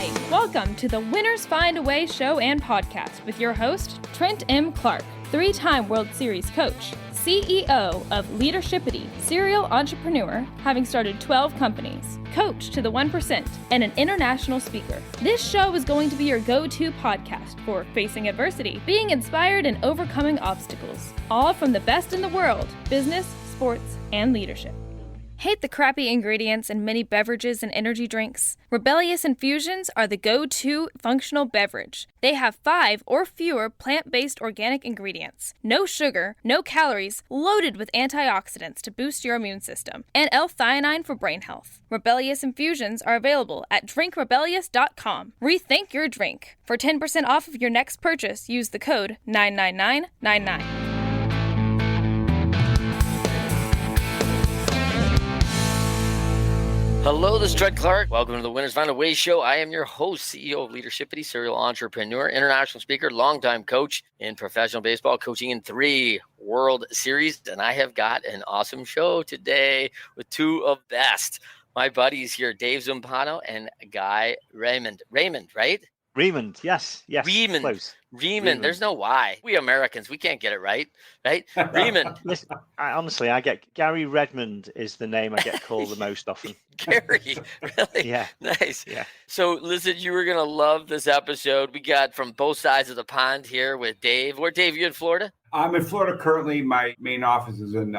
Hi, welcome to the Winners Find a Way show and podcast with your host, Trent M. Clark, 3-time World Series coach, CEO of Leadershipity, serial entrepreneur, having started 12 companies, coach to the 1%, and an international speaker. This show is going to be your go-to podcast for facing adversity, being inspired, and overcoming obstacles, all from the best in the world, business, sports, and leadership. Hate the crappy ingredients in many beverages and energy drinks? Rebellious Infusions are the go-to functional beverage. They have 5 or fewer plant-based organic ingredients, no sugar, no calories, loaded with antioxidants to boost your immune system, and L-theanine for brain health. Rebellious Infusions are available at drinkrebellious.com. Rethink your drink. For 10% off of your next purchase, use the code 99999. Hello, this is Trent Clark. Welcome to the Winners Find a Way show. I am your host, CEO of Leadershipity, serial entrepreneur, international speaker, longtime coach in professional baseball, coaching in 3 World Series. And I have got an awesome show today with 2 of best. My buddies here, Dave Zumpano and Guy Remond. Remond, right? Remond, yes. Remond. Close. Remond. There's no Y. We Americans, we can't get it right? Remond. Listen, I get Gary Redmond is the name I get called the most often. Gary, really? Yeah. Nice. Yeah. So listen, you were going to love this episode. We got from both sides of the pond here with Dave. Where, Dave, you in Florida? I'm in Florida currently. My main office is in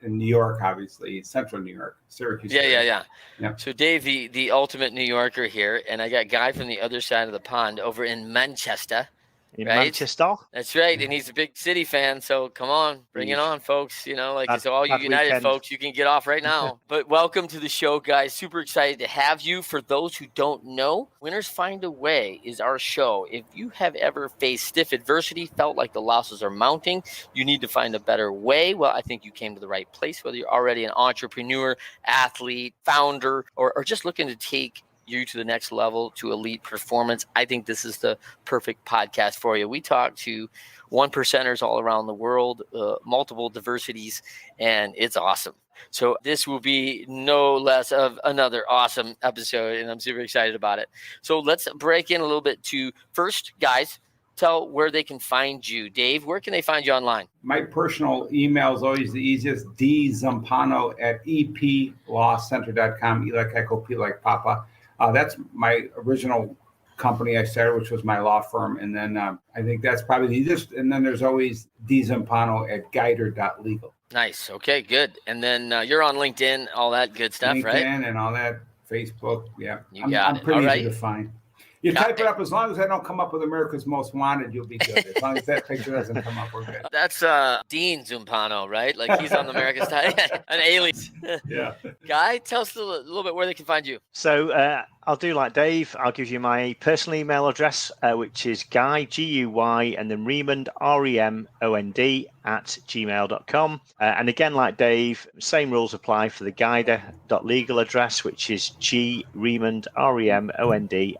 New York, obviously, central New York, Syracuse. Yeah. Yep. So Dave, the ultimate New Yorker here, and I got Guy from the other side of the pond over in Manchester. In right? Manchester? That's right. And he's a big City fan. So come on, bring it on, folks. You know, so all you United weekend. folks, you can get off right now. But welcome to the show, guys. Super excited to have you. For those who don't know, Winners Find a Way is our show. If you have ever faced stiff adversity, felt like the losses are mounting, you need to find a better way. Well, I think you came to the right place, whether you're already an entrepreneur, athlete, founder, or just looking to take you to the next level, to elite performance. I think this is the perfect podcast for you. We talk to 1%ers all around the world, multiple diversities, and it's awesome. So this will be no less of another awesome episode, and I'm super excited about it. So let's break in a little bit to first, guys, tell where they can find you. Dave, where can they find you online? My personal email is always the easiest, dzumpano@eplawcenter.com, E like Echo, P like Papa. That's my original company I started, which was my law firm. And then I think that's probably the easiest. And then there's always dzumpano@guider.legal. Nice. Okay, good. And then you're on LinkedIn, all that good stuff, LinkedIn right? and all that, Facebook. Yeah. I'm pretty all easy to find. You type it up, as long as I don't come up with America's Most Wanted, you'll be good. As long as that picture doesn't come up, we're good. That's Dean Zumpano, right? Like he's on America's Time, an alias. Yeah. Guy, tell us a little bit where they can find you. So I'll do like Dave. I'll give you my personal email address, which is Guy, Guy, and then Remond, Remond, @gmail.com. And again, like Dave, same rules apply for the guider.legal address, which is Remond, Remond,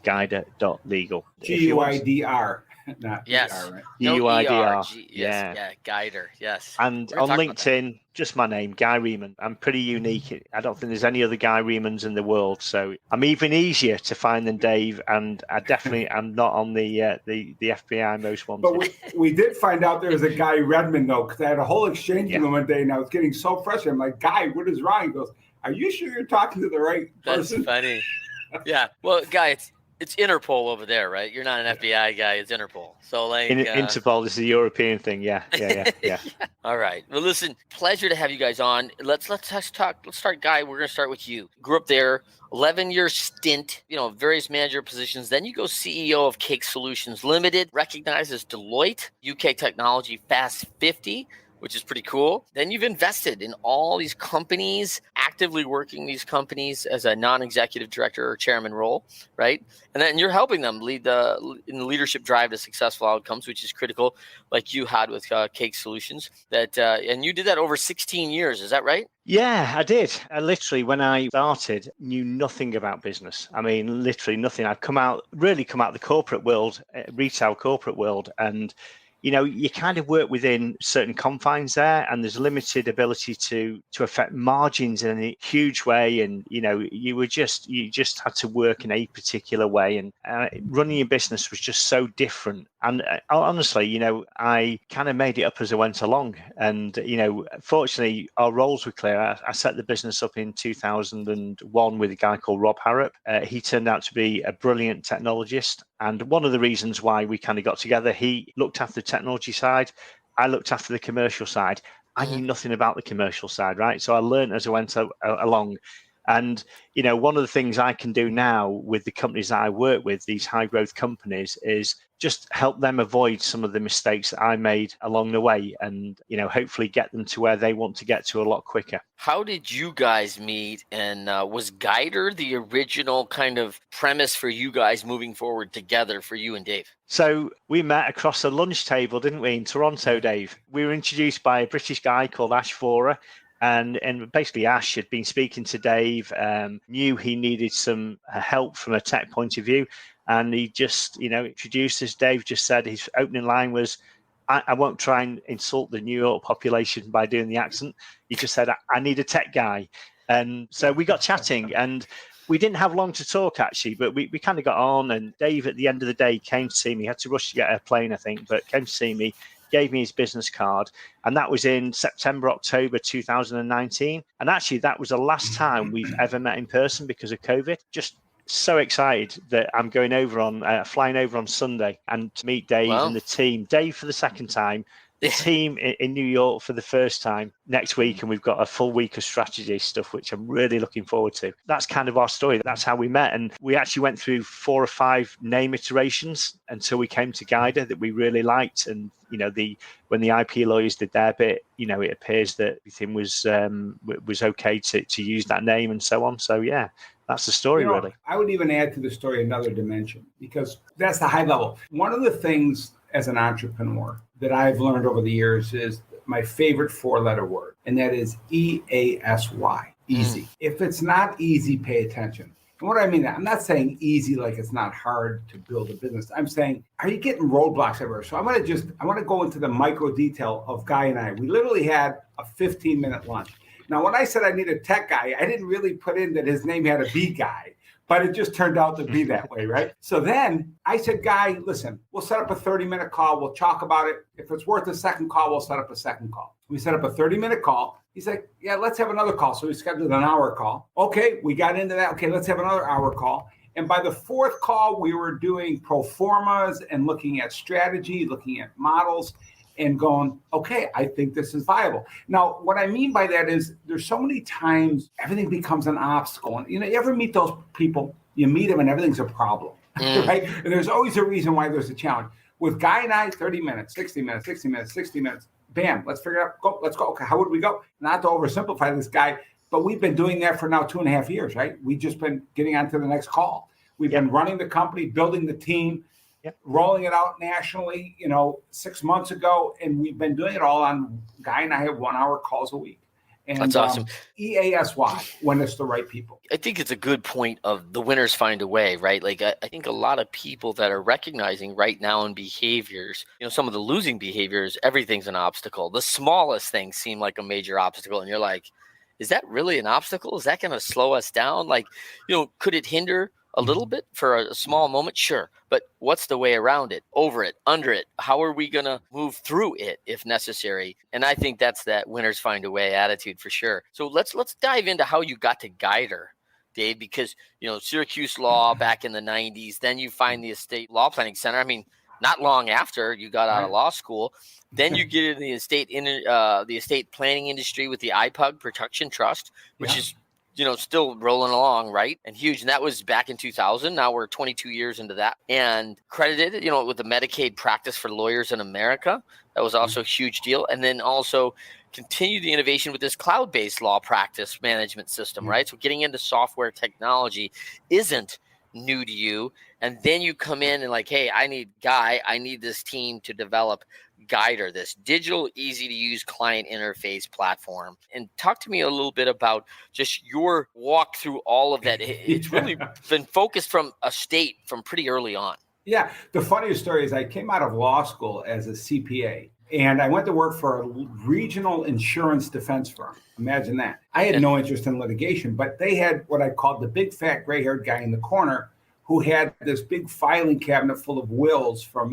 @guider.legal. GUIDR. Not Yes. DR, right? GUIDR. Yeah, Guider. Yes. And on LinkedIn, just my name, Guy Remond. I'm pretty unique. I don't think there's any other Guy Remonds in the world. So I'm even easier to find than Dave. And I definitely am not on the FBI most wanted. But we did find out there was a Guy Redmond, though, because I had a whole exchange with him one day, and I was getting so frustrated. I'm like, Guy, what is wrong? He goes, are you sure you're talking to the right person? That's funny. Yeah. Well, Guy, it's Interpol over there, right? You're not an FBI guy. It's Interpol. So like Interpol is a European thing. Yeah. All right. Well, listen, pleasure to have you guys on. Let's talk. Let's start, Guy. We're going to start with you. Grew up there, 11-year stint, various manager positions. Then you go CEO of Cake Solutions Limited, recognized as Deloitte, UK Technology Fast 50, which is pretty cool. Then you've invested in all these companies, actively working these companies as a non-executive director or chairman role, right? And then you're helping them lead in the leadership drive to successful outcomes, which is critical, like you had with Cake Solutions. And you did that over 16 years. Is that right? Yeah, I did. I literally, when I started, knew nothing about business. I mean, literally nothing. I'd come out the corporate world, retail corporate world, and you kind of work within certain confines there, and there's limited ability to affect margins in a huge way. And, you just had to work in a particular way, and running your business was just so different. And honestly, I kind of made it up as I went along. And, fortunately, our roles were clear. I set the business up in 2001 with a guy called Rob Harrop. He turned out to be a brilliant technologist. And one of the reasons why we kind of got together, he looked after the technology side. I looked after the commercial side. I knew nothing about the commercial side, right? So I learned as I went along. And, one of the things I can do now with the companies that I work with, these high growth companies, is just help them avoid some of the mistakes that I made along the way, and, hopefully get them to where they want to get to a lot quicker. How did you guys meet? And was Guider the original kind of premise for you guys moving forward together, for you and Dave? So we met across a lunch table, didn't we, in Toronto, Dave? We were introduced by a British guy called Ash Forer. And basically, Ash had been speaking to Dave, knew he needed some help from a tech point of view. And he just, introduced us. Dave just said his opening line was, I won't try and insult the New York population by doing the accent. He just said, I need a tech guy. And so we got chatting, and we didn't have long to talk, actually, but we kind of got on. And Dave, at the end of the day, came to see me. He had to rush to get a plane, I think, but came to see me, gave me his business card. And that was in September, October 2019. And actually, that was the last time we've ever met in person because of COVID. Just so excited that I'm going over flying over on Sunday and to meet Dave and the team. Dave for the second time, the team in New York for the first time next week. And we've got a full week of strategy stuff, which I'm really looking forward to. That's kind of our story. That's how we met. And we actually went through 4 or 5 name iterations until we came to Guider that we really liked. And, when the IP lawyers did their bit, it appears that everything was okay to use that name and so on. So, yeah. That's the story, really. I would even add to the story another dimension, because that's the high level. One of the things as an entrepreneur that I've learned over the years is my favorite 4-letter word, and that is EASY, easy. If it's not easy, pay attention. And what I mean, I'm not saying easy like it's not hard to build a business. I'm saying, are you getting roadblocks everywhere? So I want to go into the micro detail of Guy and I. We literally had a 15-minute lunch. Now, when I said I need a tech guy, I didn't really put in that his name had to be Guy, but it just turned out to be that way, right? So then I said, Guy, listen, we'll set up a 30-minute call. We'll talk about it. If it's worth a second call, we'll set up a second call. We set up a 30-minute call. He's like, yeah, let's have another call. So we scheduled an hour call. Okay, we got into that. Okay, let's have another hour call. And by the 4th call, we were doing pro formas and looking at strategy, looking at models, and going, okay, I think this is viable. Now, what I mean by that is there's so many times everything becomes an obstacle. And, you ever meet those people, you meet them and everything's a problem, right? And there's always a reason why there's a challenge. With Guy and I, 30 minutes, 60 minutes, 60 minutes, 60 minutes, bam, let's figure out, let's go. Okay, how would we go? Not to oversimplify this, Guy, but we've been doing that for now 2.5 years, right? We've just been getting on to the next call. We've been running the company, building the team, rolling it out nationally, 6 months ago, and we've been doing it all on Guy and I have 1-hour calls a week. And that's awesome. EASY, when it's the right people. I think it's a good point of the winners find a way, right? Like I think a lot of people that are recognizing right now in behaviors, some of the losing behaviors, everything's an obstacle. The smallest things seem like a major obstacle. And you're like, is that really an obstacle? Is that going to slow us down? Like, could it hinder a little bit for a small moment? Sure. But what's the way around it, over it, under it? How are we going to move through it if necessary? And I think that's that winners find a way attitude for sure. So let's dive into how you got to Guider, Dave, because, Syracuse law back in the 90s, then you find the Estate Law Planning Center. I mean, not long after you got out of law school, then you get in the estate planning industry with the IPUG Protection Trust, which is still rolling along, right? And huge. And that was back in 2000. Now we're 22 years into that. And credited, with the Medicaid practice for lawyers in America. That was also a huge deal. And then also continue the innovation with this cloud-based law practice management system, right? So getting into software technology isn't new to you. And then you come in and like, hey, I need this team to develop Guider, this digital, easy to use client interface platform. And talk to me a little bit about just your walk through all of that. It's really been focused from a state from pretty early on. Yeah. The funniest story is I came out of law school as a CPA and I went to work for a regional insurance defense firm. Imagine that. I had no interest in litigation, but they had what I called the big fat gray-haired guy in the corner who had this big filing cabinet full of wills from,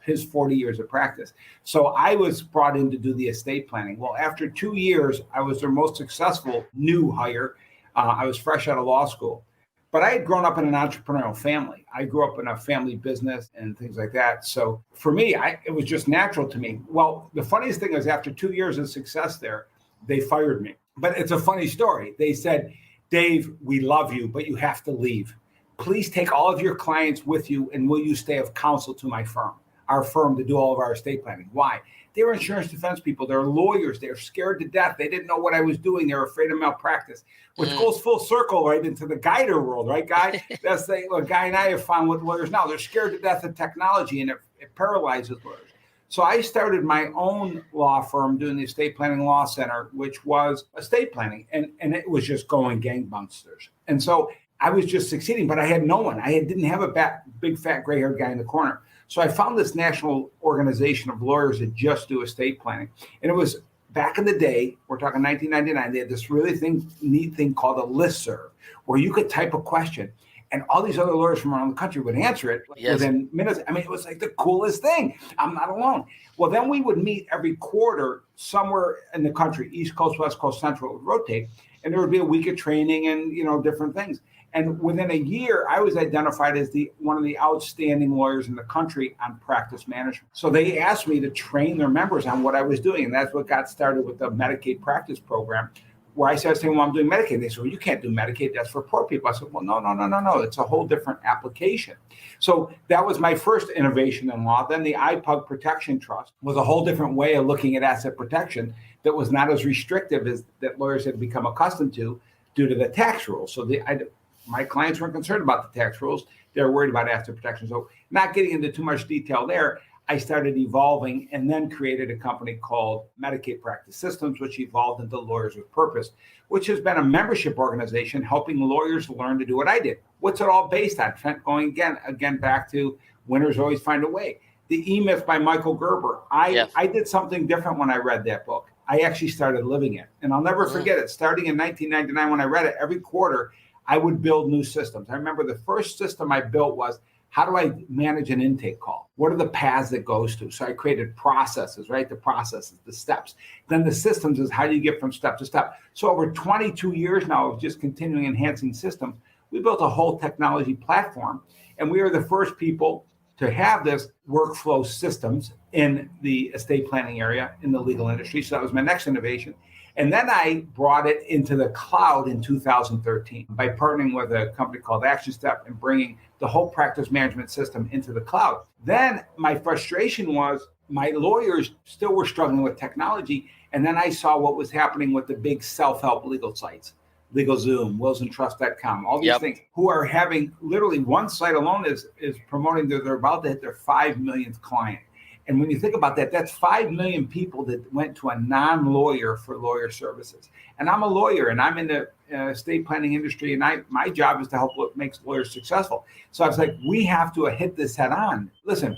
his 40 years of practice. So I was brought in to do the estate planning. Well, after 2 years, I was their most successful new hire. I was fresh out of law school. But I had grown up in an entrepreneurial family. I grew up in a family business and things like that. So for me, it was just natural to me. Well, the funniest thing is after 2 years of success there, they fired me. But it's a funny story. They said, Dave, we love you, but you have to leave. Please take all of your clients with you and will you stay of counsel to our firm to do all of our estate planning. Why? They were insurance defense people. They're lawyers. They're scared to death. They didn't know what I was doing. They were afraid of malpractice, which goes full circle right into the guider world, right, Guy? That's what Guy and I have found with lawyers now. They're scared to death of technology, and it paralyzes lawyers. So I started my own law firm doing the Estate Planning Law Center, which was estate planning, and it was just going gangbusters. And so I was just succeeding, but I had no one. I didn't have a big fat gray-haired guy in the corner. So I found this national organization of lawyers that just do estate planning. And it was back in the day, we're talking 1999, they had this really neat thing called a listserv, where you could type a question and all these other lawyers from around the country would answer it within minutes. I mean, it was like the coolest thing. I'm not alone. Well, then we would meet every quarter somewhere in the country, East Coast, West Coast, Central, it would rotate. And there would be a week of training and, different things. And within a year, I was identified as one of the outstanding lawyers in the country on practice management. So they asked me to train their members on what I was doing. And that's what got started with the Medicaid practice program, where I started saying, well, I'm doing Medicaid. They said, well, you can't do Medicaid. That's for poor people. I said, well, no. It's a whole different application. So that was my first innovation in law. Then the IPUG Protection Trust was a whole different way of looking at asset protection that was not as restrictive as that lawyers had become accustomed to due to the tax rules. So my clients weren't concerned about the tax rules. They were worried about asset protection. So not getting into too much detail there, I started evolving and then created a company called Medicaid Practice Systems, which evolved into Lawyers with Purpose, which has been a membership organization helping lawyers learn to do what I did. What's it all based on? Trent, going again back to winners always find a way. The E-Myth by Michael Gerber. I did something different when I read that book. I actually started living it. And I'll never forget it. Starting in 1999, when I read it, every quarter, I would build new systems. I remember the first system I built was, how do I manage an intake call? What are the paths that goes to? So I created processes, right? The processes, the steps. Then the systems is how do you get from step to step? So over 22 years now of just continuing enhancing systems, we built a whole technology platform. And we are the first people to have this workflow systems in the estate planning area in the legal industry. So that was my next innovation. And then I brought it into the cloud in 2013 by partnering with a company called Action Step and bringing the whole practice management system into the cloud. Then my frustration was my lawyers still were struggling with technology. And then I saw what was happening with the big self-help legal sites, LegalZoom, WillsandTrust.com, all these things, who are having literally one site alone is promoting that they're about to hit their 5 millionth client. And when you think about that, that's 5 million people that went to a non-lawyer for lawyer services. And I'm a lawyer and I'm in the estate planning industry, and my job is to help what makes lawyers successful. So I was like, we have to hit this head on. Listen,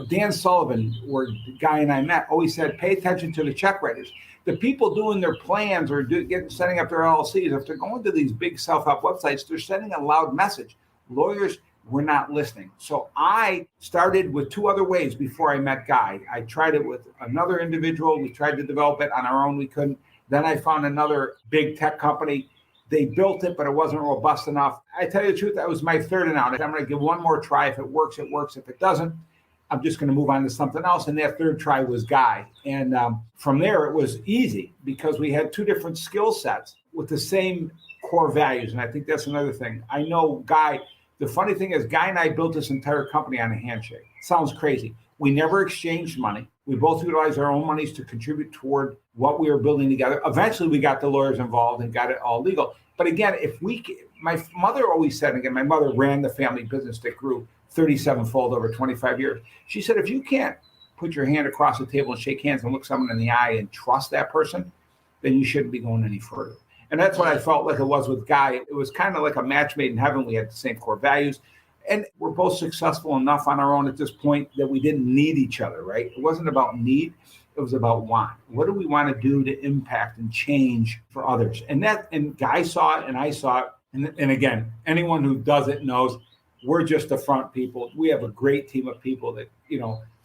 Dan Sullivan, where the guy and I met, always said, pay attention to the check writers. The people doing their plans or setting up their LLCs, if they're going to these big self-help websites, they're sending a loud message. Lawyers, we're not listening. So I started with 2 other ways before I met Guy. I tried it with another individual. We tried to develop it on our own. We couldn't. Then I found another big tech company. They built it, but it wasn't robust enough. I tell you the truth, that was my third and out. I'm going to give one more try. If it works, it works. If it doesn't, I'm just going to move on to something else. And that third try was Guy. And from there, it was easy because we had 2 different skill sets with the same core values. And I think that's another thing. I know Guy. The funny thing is, Guy and I built this entire company on a handshake. Sounds crazy. We never exchanged money. We both utilized our own monies to contribute toward what we were building together. Eventually, we got the lawyers involved and got it all legal. But again, my mother always said, again, my mother ran the family business that grew 37-fold over 25 years. She said, if you can't put your hand across the table and shake hands and look someone in the eye and trust that person, then you shouldn't be going any further. And that's what I felt like it was with Guy. It was kind of like a match made in heaven. We had the same core values. And we're both successful enough on our own at this point that we didn't need each other, right? It wasn't about need. It was about want. What do we want to do to impact and change for others? And Guy saw it and I saw it. And again, anyone who does it knows we're just the front people. We have a great team of people that,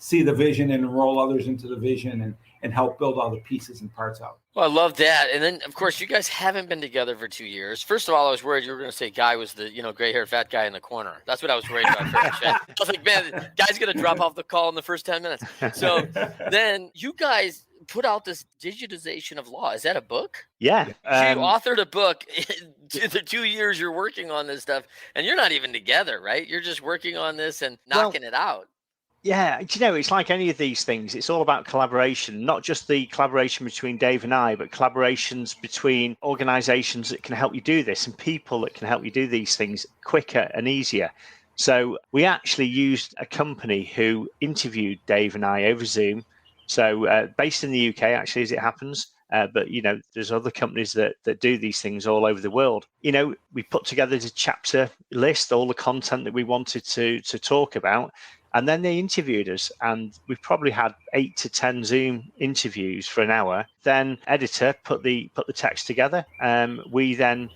see the vision and enroll others into the vision and help build all the pieces and parts out. Well, I love that. And then, of course, you guys haven't been together for 2 years. First of all, I was worried you were going to say Guy was the, gray-haired fat guy in the corner. That's what I was worried about first. I was like, man, Guy's going to drop off the call in the first 10 minutes. So then you guys put out this digitization of law. Is that a book? Yeah. You authored a book in the 2 years you're working on this stuff, and you're not even together, right? You're just working on this and knocking it out. Yeah, it's like any of these things. It's all about collaboration, not just the collaboration between Dave and I, but collaborations between organizations that can help you do this and people that can help you do these things quicker and easier. So we actually used a company who interviewed Dave and I over Zoom. So based in the UK, actually, as it happens. But, there's other companies that do these things all over the world. We put together the chapter list, all the content that we wanted to talk about. And then they interviewed us, and we probably had 8 to 10 Zoom interviews for an hour. Then editor put the text together. We then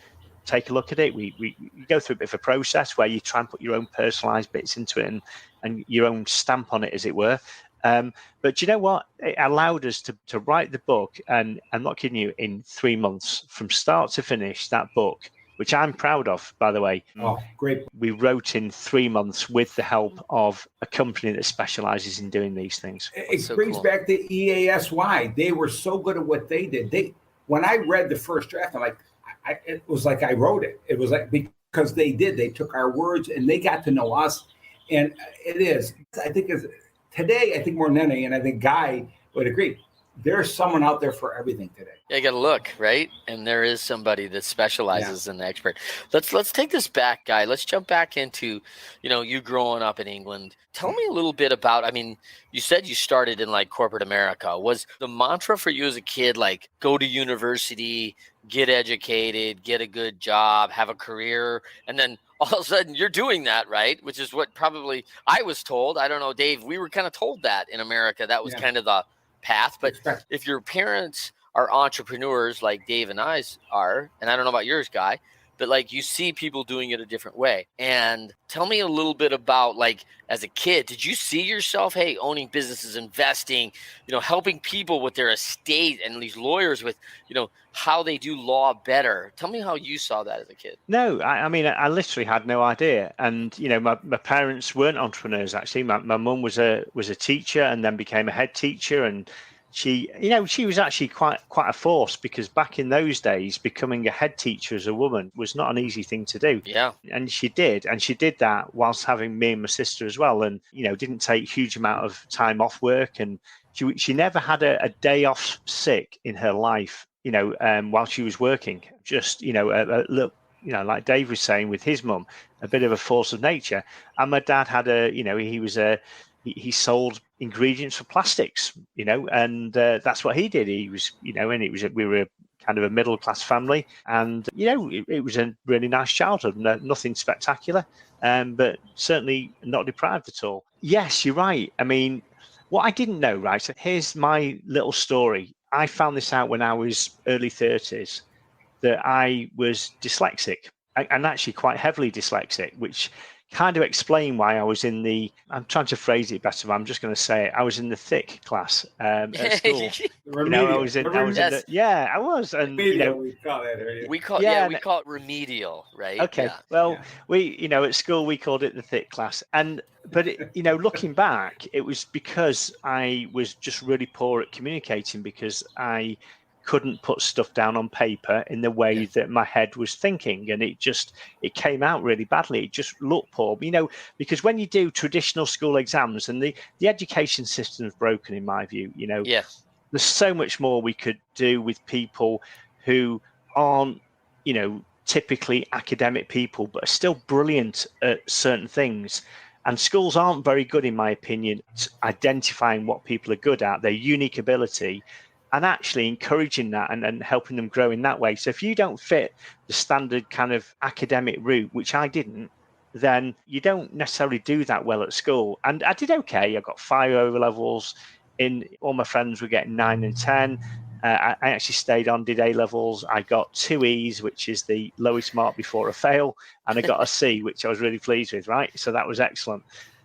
take a look at it. We go through a bit of a process where you try and put your own personalized bits into it and your own stamp on it, as it were. But you know what? It allowed us to write the book, and I'm not kidding you, in 3 months from start to finish, that book, which I'm proud of, by the way. Oh, great. We wrote in 3 months with the help of a company that specializes in doing these things. It brings back the EASY. They were so good at what they did. When I read the first draft, it was like I wrote it. It was like, because they took our words and they got to know us. And it is, I think today, I think more than any, and I think Guy would agree, there's someone out there for everything today. Yeah, you got to look, right? And there is somebody that specializes in the expert. Let's take this back, Guy. Let's jump back into, you growing up in England. Tell me a little bit about, you said you started in like corporate America. Was the mantra for you as a kid, like go to university, get educated, get a good job, have a career, and then all of a sudden you're doing that, right? Which is what probably I was told. I don't know, Dave, we were kind of told that in America. That was kind of the path. But if your parents are entrepreneurs like Dave and I's are, and I don't know about yours, Guy, but like you see people doing it a different way. And tell me a little bit about, like, as a kid, did you see yourself, hey, owning businesses, investing, helping people with their estate, and these lawyers with, how they do law better? Tell me how you saw that as a kid. No, I literally had no idea. And, my parents weren't entrepreneurs, actually. My mum was a teacher and then became a head teacher. And she was actually quite a force, because back in those days, becoming a head teacher as a woman was not an easy thing to do. Yeah. And she did that whilst having me and my sister as well. And, didn't take a huge amount of time off work. And she never had a day off sick in her life, while she was working. Just, a little, like Dave was saying with his mum, a bit of a force of nature. And my dad had he sold ingredients for plastics, and that's what he did. He was, and we were kind of a middle class family, and it was a really nice childhood. Nothing spectacular, but certainly not deprived at all. Yes, you're right. What I didn't know, right? So here's my little story. I found this out when I was early 30s, that I was dyslexic, and actually quite heavily dyslexic, which kind of explain why I was I'm trying to phrase it better, but I'm just going to say it. I was in the thick class at school. I was in I was. And, we call that. We call it remedial, right? Okay. Yeah. Well, we, at school, we called it the thick class. But looking back, it was because I was just really poor at communicating, because I couldn't put stuff down on paper in the way that my head was thinking, and it came out really badly. It just looked poor, because when you do traditional school exams, and the education system is broken, in my view, there's so much more we could do with people who aren't, typically academic people, but are still brilliant at certain things. And schools aren't very good, in my opinion, at identifying what people are good at, their unique ability, and actually encouraging that and helping them grow in that way. So if you don't fit the standard kind of academic route, which I didn't, then you don't necessarily do that well at school. And I did okay. I got 5 over levels. All my friends were getting 9 and 10. I actually stayed on, did A levels. I got 2 E's, which is the lowest mark before a fail, and I got a C, which I was really pleased with. Right, so that was excellent.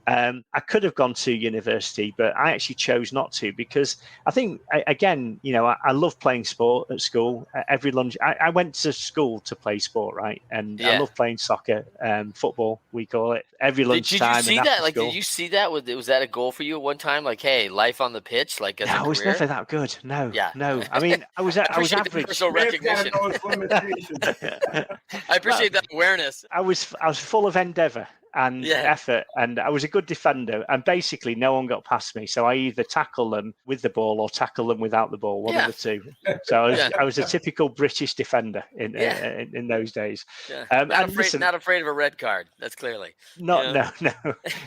I could have gone to university, but I actually chose not to because I think, again, I love playing sport at school. Every lunch, I went to school to play sport, right? And I love playing soccer, football, we call it. Every lunchtime. Did you see that? Like, did you see that? Was that a goal for you at one time? Like, hey, life on the pitch, like as a career? I was never that good. No. Yeah. No. I mean, I was average. Personal recognition. I appreciate that awareness. I was full of endeavour and effort, and I was a good defender, and basically no one got past me, so I either tackle them with the ball or tackle them without the ball, one of the two. So I was a typical British defender in those days. Not afraid of a red card, that's clearly no,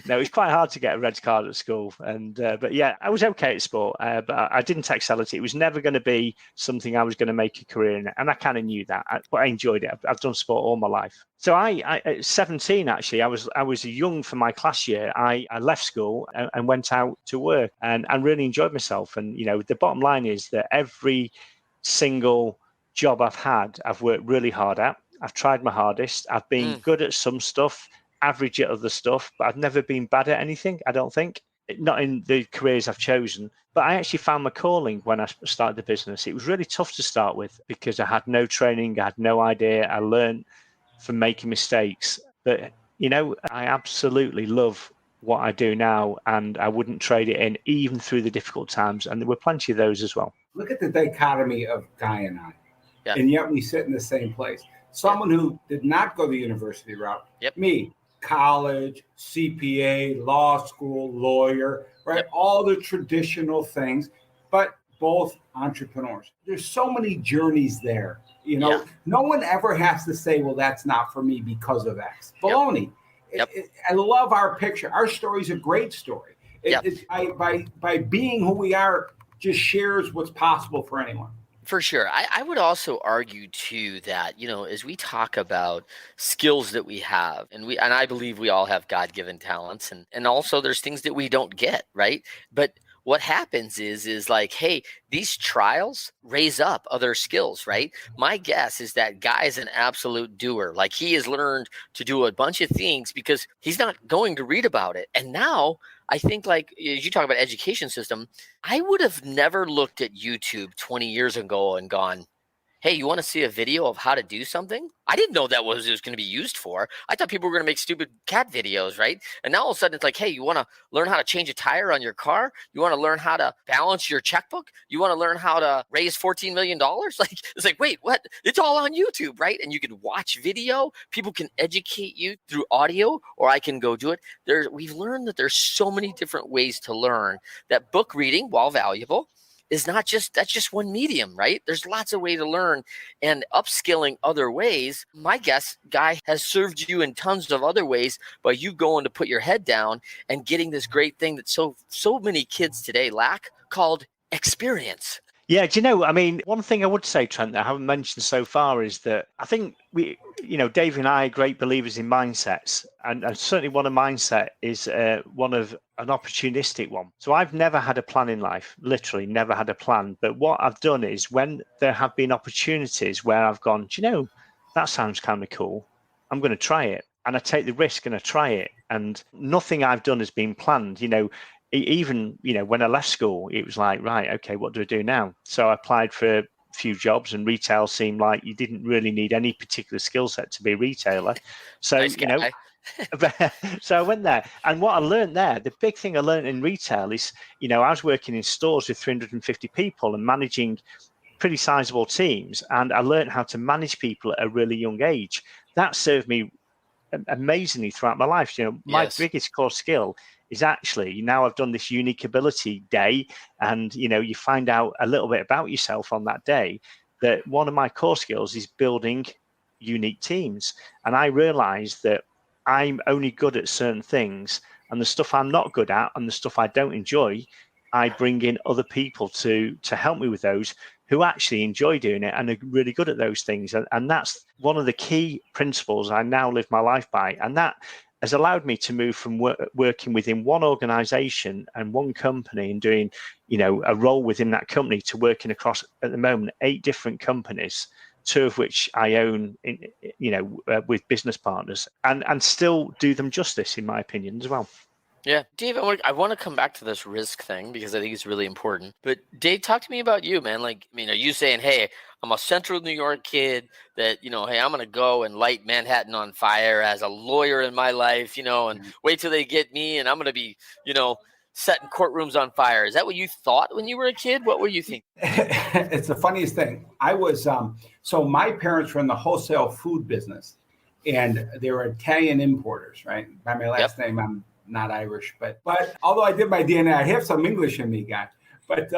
it's quite hard to get a red card at school, and but yeah, I was okay at sport, but I didn't excel at it. It was never going to be something I was going to make a career in, and I kind of knew that, but I enjoyed it. I've done sport all my life. So I at 17, actually, I was young for my class year. I left school and went out to work and really enjoyed myself. And, the bottom line is that every single job I've had, I've worked really hard at. I've tried my hardest. I've been good at some stuff, average at other stuff, but I've never been bad at anything, I don't think. Not in the careers I've chosen, but I actually found my calling when I started the business. It was really tough to start with because I had no training. I had no idea. I learned from making mistakes, but I absolutely love what I do now, and I wouldn't trade it in even through the difficult times, and there were plenty of those as well. Look at the dichotomy of Guy and I, and yet we sit in the same place. Someone who did not go the university route, me, college, CPA, law school, lawyer, right? All the traditional things, but both entrepreneurs. There's so many journeys there. No one ever has to say, well, that's not for me because of X. Baloney. I love our picture. Our story is a great story. By being who we are, just shares what's possible for anyone. For sure. I would also argue too that, as we talk about skills that we have, and I believe we all have God-given talents, and also there's things that we don't get, right? But what happens is like, hey, these trials raise up other skills, right? My guess is that Guy is an absolute doer. Like, he has learned to do a bunch of things because he's not going to read about it. And now I think, like, as you talk about education system, I would have never looked at YouTube 20 years ago and gone, hey, you want to see a video of how to do something? I didn't know that was going to be used for. I thought people were going to make stupid cat videos, right? And now all of a sudden it's like, hey, you want to learn how to change a tire on your car? You want to learn how to balance your checkbook? You want to learn how to raise $14 million? Like, it's like, wait, what? It's all on YouTube, right? And you can watch video. People can educate you through audio, or I can go do it. We've learned that there's so many different ways to learn, that book reading, while valuable, is that's just one medium, right? There's lots of ways to learn, and upskilling other ways. My guess, Guy, has served you in tons of other ways by you going to put your head down and getting this great thing that so many kids today lack, called experience. Yeah, one thing I would say, Trent, that I haven't mentioned so far is that I think we, Dave and I are great believers in mindsets, and certainly one of mindset is one of an opportunistic one. So I've never had a plan in life, literally never had a plan. But what I've done is, when there have been opportunities where I've gone, that sounds kind of cool, I'm going to try it. And I take the risk and I try it. And nothing I've done has been planned. Even when I left school, it was like, right, okay, what do I do now? So I applied for a few jobs, and retail seemed like you didn't really need any particular skill set to be a retailer. So nice guy. So I went there, and what I learned there, the big thing I learned in retail is, I was working in stores with 350 people and managing pretty sizable teams, and I learned how to manage people at a really young age. That served me amazingly throughout my life. My biggest core skill is actually, now I've done this unique ability day, and you find out a little bit about yourself on that day, that one of my core skills is building unique teams. And I realized that I'm only good at certain things, and the stuff I'm not good at and the stuff I don't enjoy, I bring in other people to help me with those who actually enjoy doing it and are really good at those things. And that's one of the key principles I now live my life by. And that has allowed me to move from working within one organization and one company and doing, a role within that company to working across, at the moment, 8 different companies, 2 of which I own, with business partners, and still do them justice, in my opinion, as well. Yeah, Dave, I want to come back to this risk thing because I think it's really important. But Dave, talk to me about you, man. Like, are you saying, hey, I'm a Central New York kid that, hey, I'm going to go and light Manhattan on fire as a lawyer in my life, and wait till they get me and I'm going to be, setting courtrooms on fire. Is that what you thought when you were a kid? What were you thinking? It's the funniest thing. I was, so my parents were in the wholesale food business, and they were Italian importers, right? By my last name, I'm not Irish, but although I did my DNA, I have some English in me, guy. But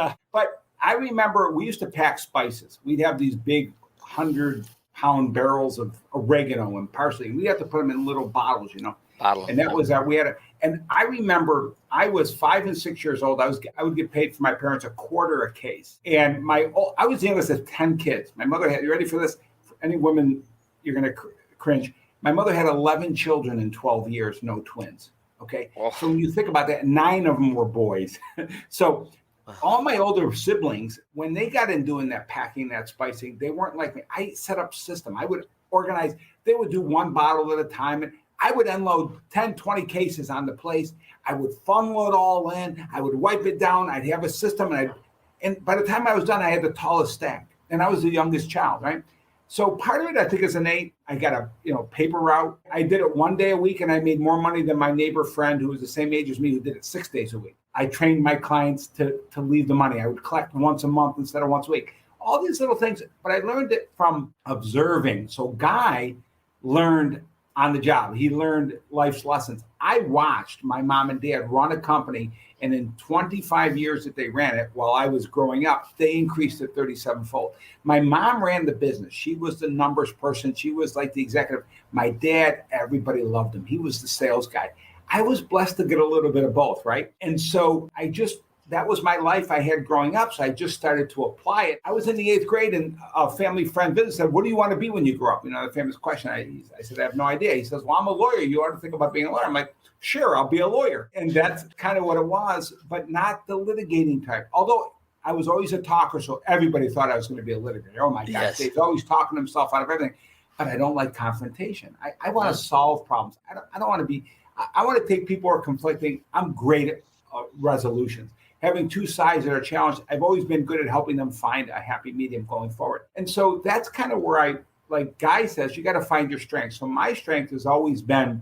I remember we used to pack spices. We'd have these big 100-pound barrels of oregano and parsley. We had to put them in little bottles, And that was and I remember I was 5 and 6 years old. I would get paid for my parents $0.25 a case. And I was the youngest of 10 kids. My mother had, you ready for this? For any women, you're going to cringe. My mother had 11 children in 12 years, no twins. Okay. So when you think about that, 9 of them were boys. So all my older siblings, when they got in doing that packing, that spicing, they weren't like me. I set up system. I would organize. They would do 1 bottle at a time. And I would unload 10, 20 cases on the place. I would funnel it all in. I would wipe it down. I'd have a system. And by the time I was done, I had the tallest stack. And I was the youngest child, right? So part of it, I think, is innate. I got a paper route. I did it 1 day a week, and I made more money than my neighbor friend who was the same age as me, who did it 6 days a week. I trained my clients to leave the money. I would collect once a month instead of once a week. All these little things, but I learned it from observing. So Guy learned on the job. He learned life's lessons. I watched my mom and dad run a company, and in 25 years that they ran it, while I was growing up, they increased it 37-fold. My mom ran the business. She was the numbers person. She was like the executive. My dad, everybody loved him. He was the sales guy. I was blessed to get a little bit of both, right? And so that was my life I had growing up. So I just started to apply it. I was in the 8th grade, and a family friend visited, said, what do you want to be when you grow up? The famous question. I said, I have no idea. He says, well, I'm a lawyer. You ought to think about being a lawyer. I'm like, sure, I'll be a lawyer. And that's kind of what it was, but not the litigating type. Although I was always a talker, so everybody thought I was going to be a litigator. Oh my gosh, Dave's always talking himself out of everything. But I don't like confrontation. I want to solve problems. I don't want to be, I want to take people who are conflicting. I'm great at resolutions. Having 2 sides that are challenged, I've always been good at helping them find a happy medium going forward. And so that's kind of where like Guy says, you got to find your strength. So my strength has always been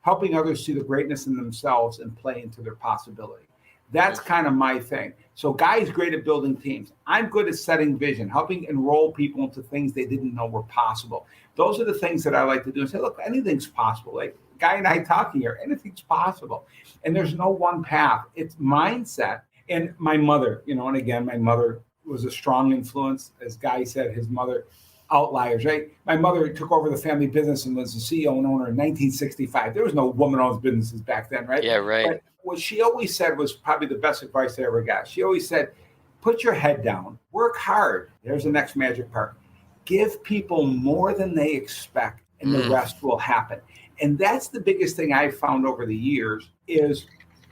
helping others see the greatness in themselves and play into their possibility. That's kind of my thing. So Guy's great at building teams. I'm good at setting vision, helping enroll people into things they didn't know were possible. Those are the things that I like to do and say, look, anything's possible. Like Guy and I talking here, anything's possible. And there's no one path. It's mindset. And my mother, and again, my mother was a strong influence. As Guy said, his mother, outliers, right? My mother took over the family business and was the CEO and owner in 1965. There was no woman-owned businesses back then, right? Yeah, right. But what she always said was probably the best advice I ever got. She always said, put your head down, work hard. There's the next magic part. Give people more than they expect, and the rest will happen. And that's the biggest thing I've found over the years is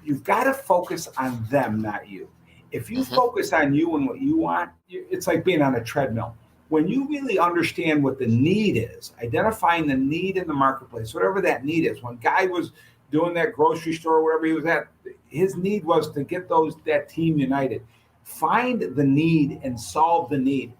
you've got to focus on them, not you. If you focus on you and what you want, it's like being on a treadmill. When you really understand what the need is, identifying the need in the marketplace, whatever that need is. When Guy was doing that grocery store, wherever he was at, his need was to get that team united. Find the need and solve the need,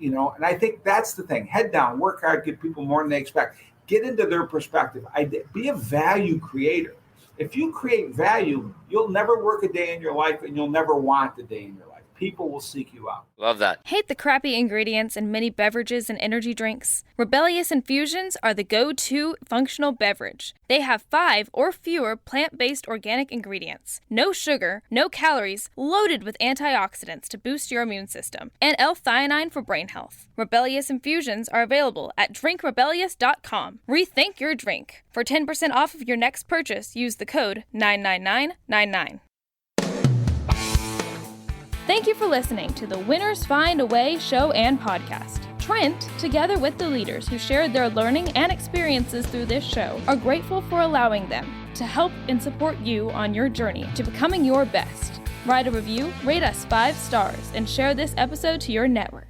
and I think that's the thing. Head down, work hard, give people more than they expect. Get into their perspective. Be a value creator. If you create value, you'll never work a day in your life, and you'll never want a day in your life. People will seek you out. Love that. Hate the crappy ingredients in many beverages and energy drinks? Rebellious Infusions are the go-to functional beverage. They have 5 or fewer plant-based organic ingredients, no sugar, no calories, loaded with antioxidants to boost your immune system, and L-theanine for brain health. Rebellious Infusions are available at drinkrebellious.com. Rethink your drink. For 10% off of your next purchase, use the code 99999. Thank you for listening to the Winners Find a Way show and podcast. Trent, together with the leaders who shared their learning and experiences through this show, are grateful for allowing them to help and support you on your journey to becoming your best. Write a review, rate us 5 stars, and share this episode to your network.